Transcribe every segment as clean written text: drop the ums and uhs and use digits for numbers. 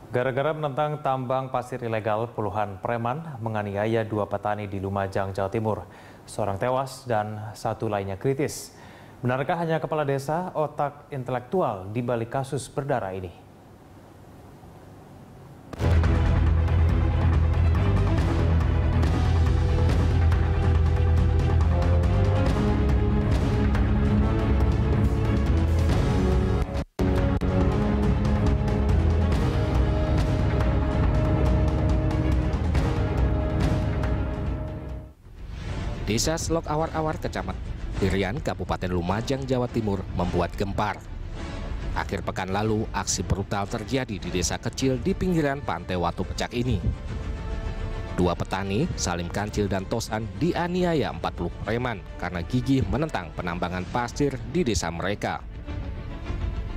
Gara-gara menentang tambang pasir ilegal, puluhan preman menganiaya dua petani di Lumajang, Jawa Timur. Seorang tewas dan satu lainnya kritis. Benarkah hanya kepala desa otak intelektual di balik kasus berdarah ini? Desa Selok Awar-Awar, Kecamatan Irian, Kabupaten Lumajang, Jawa Timur membuat gempar. Akhir pekan lalu, aksi brutal terjadi di desa kecil di pinggiran Pantai Watu Pecak ini. Dua petani, Salim Kancil dan Tosan, dianiaya 40 preman karena gigih menentang penambangan pasir di desa mereka.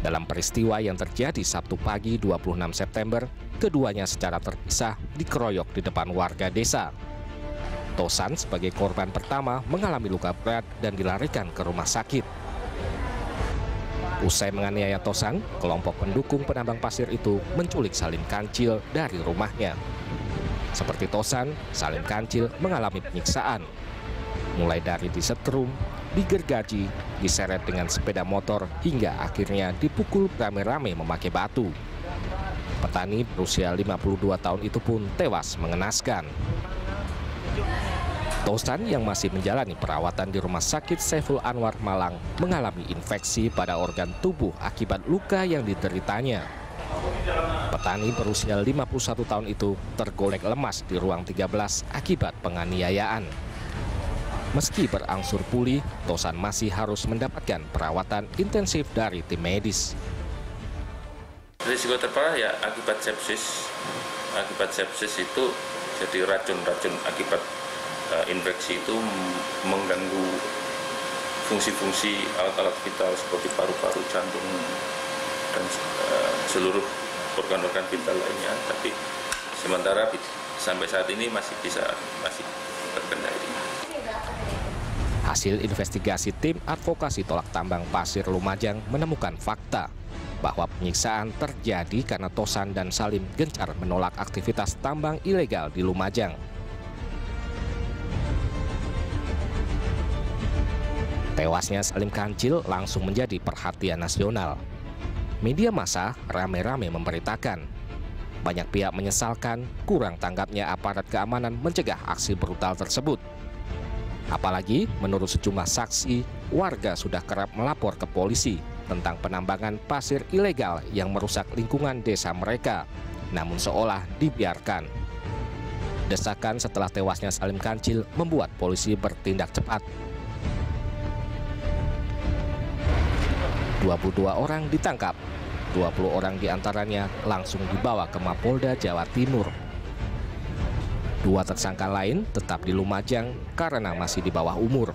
Dalam peristiwa yang terjadi Sabtu pagi 26 September, keduanya secara terpisah dikeroyok di depan warga desa. Tosan sebagai korban pertama mengalami luka berat dan dilarikan ke rumah sakit. Usai menganiaya Tosan, kelompok pendukung penambang pasir itu menculik Salim Kancil dari rumahnya. Seperti Tosan, Salim Kancil mengalami penyiksaan, mulai dari disetrum, digergaji, diseret dengan sepeda motor, hingga akhirnya dipukul rame-rame memakai batu. Petani berusia 52 tahun itu pun tewas mengenaskan. Tosan yang masih menjalani perawatan di Rumah Sakit Saiful Anwar, Malang, mengalami infeksi pada organ tubuh akibat luka yang dideritanya. Petani berusia 51 tahun itu tergolek lemas di ruang 13 akibat penganiayaan. Meski berangsur pulih, Tosan masih harus mendapatkan perawatan intensif dari tim medis. Risiko terparah ya akibat sepsis. Akibat sepsis itu jadi racun-racun akibat infeksi itu mengganggu fungsi-fungsi alat-alat vital seperti paru-paru, jantung, dan seluruh organ-organ vital lainnya. Tapi sementara sampai saat ini masih terkendali. Hasil investigasi tim advokasi tolak tambang pasir Lumajang menemukan fakta bahwa penyiksaan terjadi karena Tosan dan Salim gencar menolak aktivitas tambang ilegal di Lumajang. Tewasnya Salim Kancil langsung menjadi perhatian nasional. Media massa rame-rame memberitakan. Banyak pihak menyesalkan kurang tanggapnya aparat keamanan mencegah aksi brutal tersebut. Apalagi menurut sejumlah saksi, warga sudah kerap melapor ke polisi tentang penambangan pasir ilegal yang merusak lingkungan desa mereka, namun seolah dibiarkan. Desakan setelah tewasnya Salim Kancil membuat polisi bertindak cepat. 22 orang ditangkap, 20 orang diantaranya langsung dibawa ke Mapolda Jawa Timur. Dua tersangka lain tetap di Lumajang karena masih di bawah umur.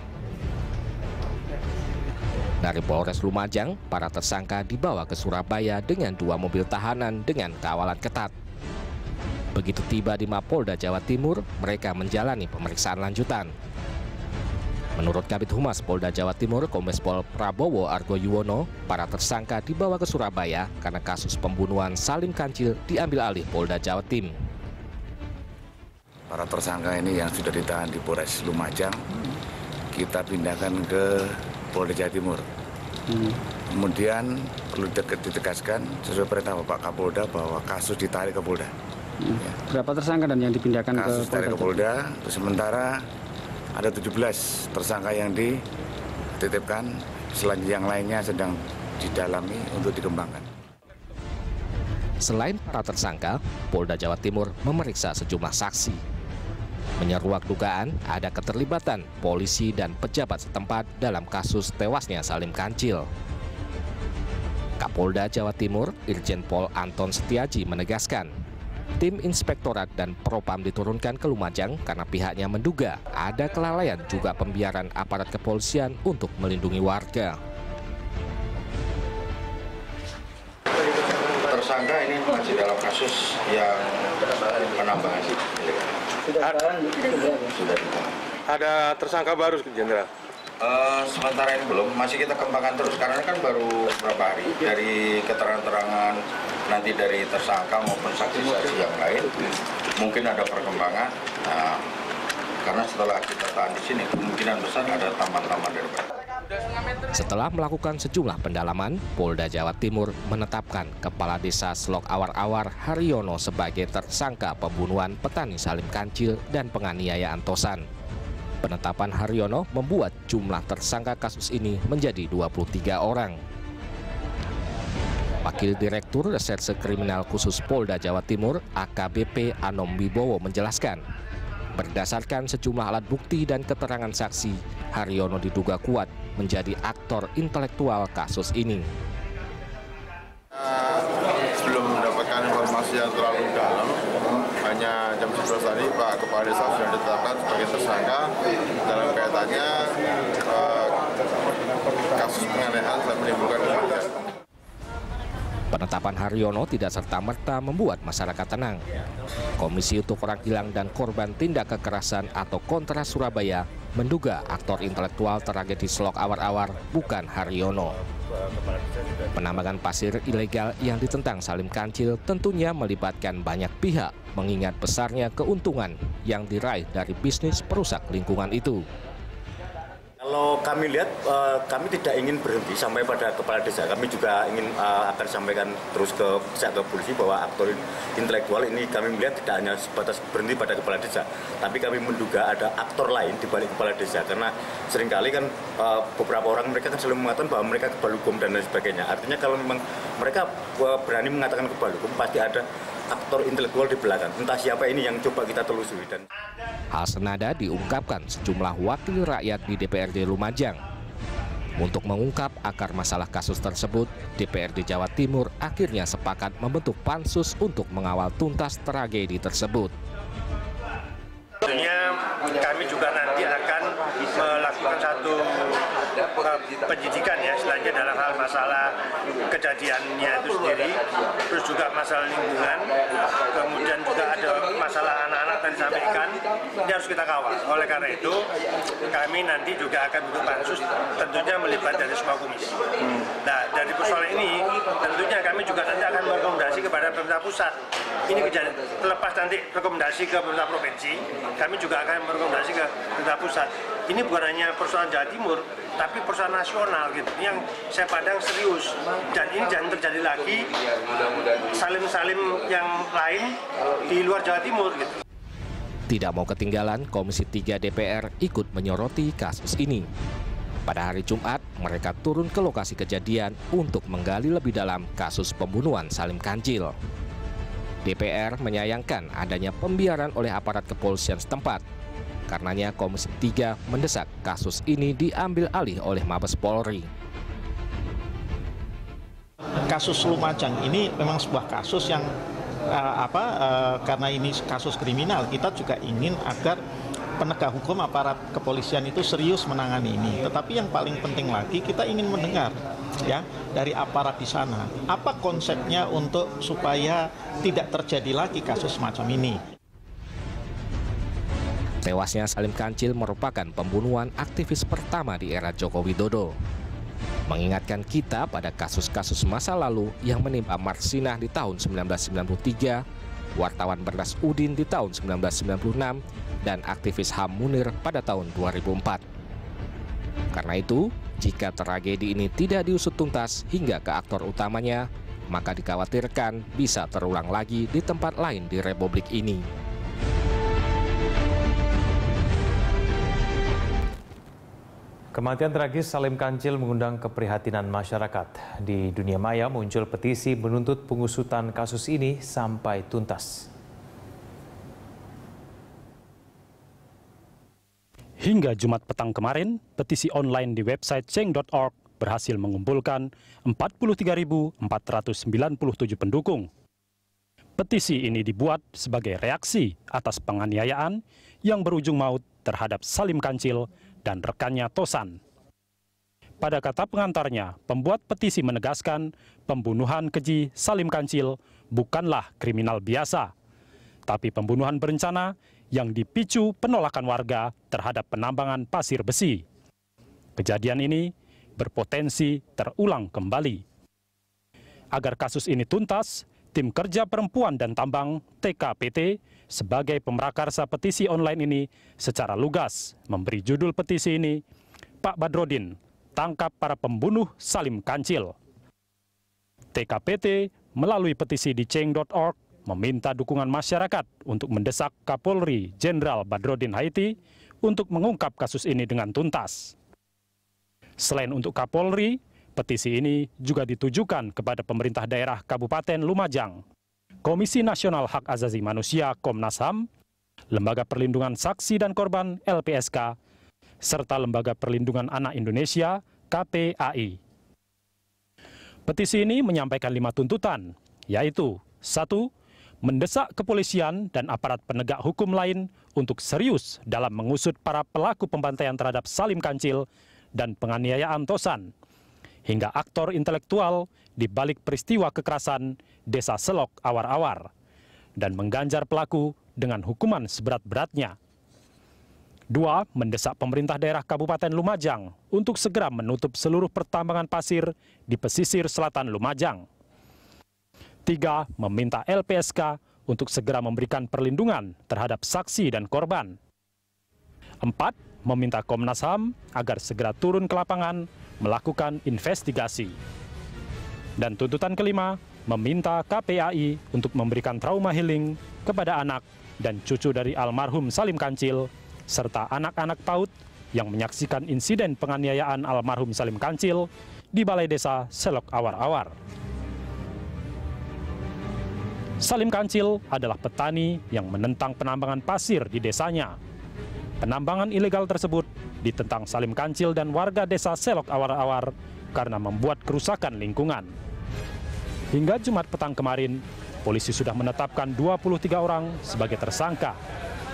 Dari Polres Lumajang, para tersangka dibawa ke Surabaya dengan 2 mobil tahanan dengan kawalan ketat. Begitu tiba di Mapolda Jawa Timur, mereka menjalani pemeriksaan lanjutan. Menurut Kabid Humas Polda Jawa Timur, Kombes Pol Prabowo Argo Yuwono, para tersangka dibawa ke Surabaya karena kasus pembunuhan Salim Kancil diambil alih Polda Jawa Tim. Para tersangka ini yang sudah ditahan di Polres Lumajang, kita pindahkan ke Polda Jawa Timur. Kemudian perlu ditegaskan sesuai perintah Bapak Kapolda bahwa kasus ditarik ke Polda. Ya. Berapa tersangka dan yang dipindahkan kasus ke Polda? Ke Polda, sementara ada 17 tersangka yang dititipkan, selanjutnya yang lainnya sedang didalami untuk dikembangkan. Selain para tersangka, Polda Jawa Timur memeriksa sejumlah saksi. Menyeruak dugaan ada keterlibatan polisi dan pejabat setempat dalam kasus tewasnya Salim Kancil. Kapolda Jawa Timur, Irjen Pol Anton Setiaji menegaskan, tim Inspektorat dan Propam diturunkan ke Lumajang karena pihaknya menduga ada kelalaian juga pembiaran aparat kepolisian untuk melindungi warga. Tersangka ini masih dalam kasus yang penambangan ilegal. Sudah ditahan. Ada tersangka baru, Jenderal. Sementara ini belum, masih kita kembangkan terus karena kan baru beberapa hari dari keterangan-keterangan nanti dari tersangka maupun saksi-saksi yang lain mungkin ada perkembangan. Nah, karena setelah kita tahan di sini kemungkinan besar ada tambahan-tambahan dari mereka. Setelah melakukan sejumlah pendalaman, Polda Jawa Timur menetapkan Kepala Desa Slok Awar-Awar Haryono sebagai tersangka pembunuhan petani Salim Kancil dan penganiayaan Tosan. Penetapan Haryono membuat jumlah tersangka kasus ini menjadi 23 orang. Wakil Direktur Reserse Kriminal Khusus Polda Jawa Timur AKBP Anom Wibowo menjelaskan, berdasarkan sejumlah alat bukti dan keterangan saksi, Haryono diduga kuat menjadi aktor intelektual kasus ini. Belum mendapatkan informasi yang terlalu dalam, hanya jam 11 tadi Pak Kepala Desa sudah ditetapkan sebagai tersangka dalam kaitannya kasus penganiayaan dan menimbulkan kematian. Penetapan Haryono tidak serta-merta membuat masyarakat tenang. Komisi untuk Orang Hilang dan Korban Tindak Kekerasan atau Kontras Surabaya menduga aktor intelektual tragedi Slok Awar-Awar bukan Haryono. Penambangan pasir ilegal yang ditentang Salim Kancil tentunya melibatkan banyak pihak, mengingat besarnya keuntungan yang diraih dari bisnis perusak lingkungan itu. Kalau kami lihat, kami tidak ingin berhenti sampai pada kepala desa. Kami juga ingin akan sampaikan terus ke pihak ke polisi bahwa aktor intelektual ini kami melihat tidak hanya sebatas berhenti pada kepala desa, tapi kami menduga ada aktor lain di balik kepala desa. Karena seringkali kan beberapa orang mereka kan selalu mengatakan bahwa mereka kebal hukum dan lain sebagainya. Artinya kalau memang mereka berani mengatakan kebal hukum, pasti ada aktor intelektual di belakang. Entah siapa ini yang coba kita telusuri. Hal senada diungkapkan sejumlah wakil rakyat di DPRD Lumajang. Untuk mengungkap akar masalah kasus tersebut, DPRD Jawa Timur akhirnya sepakat membentuk pansus untuk mengawal tuntas tragedi tersebut. Tentunya kami juga nanti akan melakukan satu penyidikan ya, selanjutnya dalam hal masalah kejadiannya itu sendiri, terus juga masalah lingkungan, kemudian juga ada masalah anak-anak yang disampaikan, ini harus kita kawal. Oleh karena itu, kami nanti juga akan bentuk pansus, tentunya melibatkan dari semua komisi. Nah, dari persoalan ini, tentunya kami juga nanti akan merekomendasi kepada pemerintah pusat. Ini kejadian, terlepas nanti rekomendasi ke pemerintah provinsi, kami juga akan merekomendasi ke pemerintah pusat. Ini bukan hanya persoalan Jawa Timur, tapi persoalan nasional gitu, yang saya pandang serius. Dan ini jangan terjadi lagi salim-salim yang lain di luar Jawa Timur gitu. Tidak mau ketinggalan, Komisi 3 DPR ikut menyoroti kasus ini. Pada hari Jumat, mereka turun ke lokasi kejadian untuk menggali lebih dalam kasus pembunuhan Salim Kancil. DPR menyayangkan adanya pembiaran oleh aparat kepolisian setempat. Karenanya Komisi 3 mendesak kasus ini diambil alih oleh Mabes Polri. Kasus Lumajang ini memang sebuah kasus yang karena ini kasus kriminal, kita juga ingin agar penegak hukum aparat kepolisian itu serius menangani ini. Tetapi yang paling penting lagi, kita ingin mendengar ya dari aparat di sana apa konsepnya untuk supaya tidak terjadi lagi kasus semacam ini. Tewasnya Salim Kancil merupakan pembunuhan aktivis pertama di era Joko Widodo. Mengingatkan kita pada kasus-kasus masa lalu yang menimpa Marsinah di tahun 1993, wartawan Bernas Udin di tahun 1996, dan aktivis HAM Munir pada tahun 2004. Karena itu, jika tragedi ini tidak diusut tuntas hingga ke aktor utamanya, maka dikhawatirkan bisa terulang lagi di tempat lain di Republik ini. Kematian tragis Salim Kancil mengundang keprihatinan masyarakat. Di dunia maya muncul petisi menuntut pengusutan kasus ini sampai tuntas. Hingga Jumat petang kemarin, petisi online di website change.org berhasil mengumpulkan 43.497 pendukung. Petisi ini dibuat sebagai reaksi atas penganiayaan yang berujung maut terhadap Salim Kancil dan rekannya Tosan. Pada kata pengantarnya, pembuat petisi menegaskan pembunuhan keji Salim Kancil bukanlah kriminal biasa, tapi pembunuhan berencana yang dipicu penolakan warga terhadap penambangan pasir besi. Kejadian ini berpotensi terulang kembali. Agar kasus ini tuntas, Tim Kerja Perempuan dan Tambang TKPT sebagai pemrakarsa petisi online ini secara lugas memberi judul petisi ini, Pak Badrodin, tangkap para pembunuh Salim Kancil. TKPT melalui petisi di change.org meminta dukungan masyarakat untuk mendesak Kapolri Jenderal Badrodin Haiti untuk mengungkap kasus ini dengan tuntas. Selain untuk Kapolri, petisi ini juga ditujukan kepada pemerintah daerah Kabupaten Lumajang, Komisi Nasional Hak Asasi Manusia Komnas HAM, Lembaga Perlindungan Saksi dan Korban LPSK, serta Lembaga Perlindungan Anak Indonesia KPAI. Petisi ini menyampaikan 5 tuntutan, yaitu 1. Mendesak kepolisian dan aparat penegak hukum lain untuk serius dalam mengusut para pelaku pembantaian terhadap Salim Kancil dan penganiayaan Tosan, hingga aktor intelektual di balik peristiwa kekerasan Desa Selok Awar-Awar, dan mengganjar pelaku dengan hukuman seberat-beratnya. 2. Mendesak pemerintah daerah Kabupaten Lumajang untuk segera menutup seluruh pertambangan pasir di pesisir selatan Lumajang. 3. Meminta LPSK untuk segera memberikan perlindungan terhadap saksi dan korban. 4. Meminta Komnas HAM agar segera turun ke lapangan melakukan investigasi. Dan tuntutan kelima, meminta KPAI untuk memberikan trauma healing kepada anak dan cucu dari almarhum Salim Kancil, serta anak-anak PAUD yang menyaksikan insiden penganiayaan almarhum Salim Kancil di Balai Desa Selok Awar-Awar. Salim Kancil adalah petani yang menentang penambangan pasir di desanya. Penambangan ilegal tersebut ditentang Salim Kancil dan warga Desa Selok Awar-Awar karena membuat kerusakan lingkungan. Hingga Jumat petang kemarin, polisi sudah menetapkan 23 orang sebagai tersangka,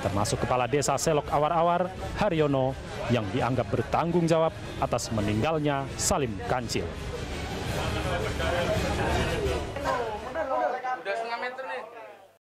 termasuk Kepala Desa Selok Awar-Awar, Haryono, yang dianggap bertanggung jawab atas meninggalnya Salim Kancil.